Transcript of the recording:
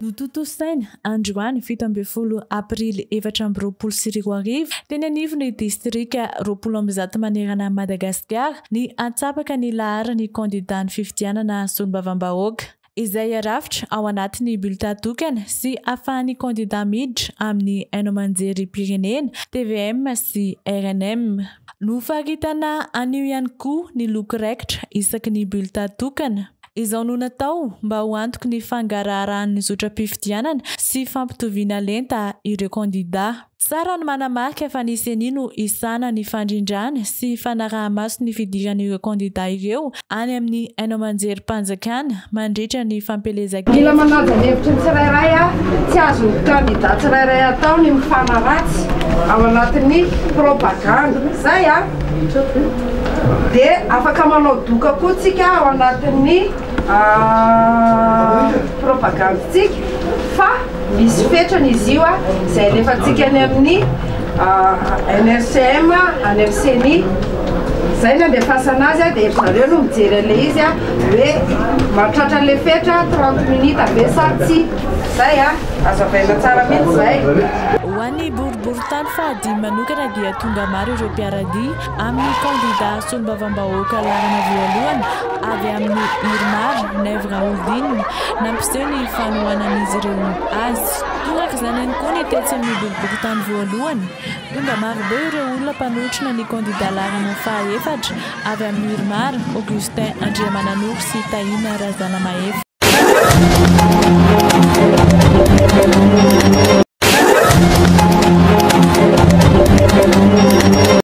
Nototosaina androany 17 aprily 2024 teny anivon'ny distrika 20 manerana Madagasikara ny atsapaka ny laharany kandidany fifidianana solombavam-bahoaka izay arafitra ao anatin'ny bulletin tokana sy ahafahan'ny kandida miditra amin'ny haino aman-jerim-pirenena TVM sy RNM. Nofaritana anio ihany koa ny loko raikitra isaky ny bulletin tokana. Izao no natao mba ho antoky ny fangaraharan'ny zotra-pifidianana sy fampitoviana lenta ireo kandida. Tsara ny manamarika fa nisy anino isana ny fandrindrana sy fanaraha-maso ny fidiran'ireo kandida ireo any amin'ny haino aman-jerim-panjakana mandritra ny fampelezana. Mila manaja ny hevitra ny tsirairay tsy azo ny kandida tsirairay atao ny mifanaratsy ao anatin'ny propaganda. Zay dia afaka manao doka koa tsika ao anatin'ny propagandatsika fa misy fetrany izy io izay alefantsika any amin'ny NRCM any amin'ny CENI zay ny andefasana azy dia zareo no mijery an'ilay izy hoe mahatratra an'ilay fetra 30 minutes ave sa tsy zay azavaina tsara mihitsy zay. Ho an'ny boriboritany fahadimy manokana dia tonga maro ireo mpiaradia amin'ny kandida solombavam-bahoaka laharana voalohany avy amin'ny Irmar Navraholdine nampiseho ny fanohanan'izy ireo azy. Torak izany ihany koa ny tetsy amin'ny boriboritany voalohany. Tonga maro be ireo olona mpanotrona ny kandida laharana fahaefatra avy amin'ny Irmar Augustin Andriamananoro sy Tahina Razanamahefa.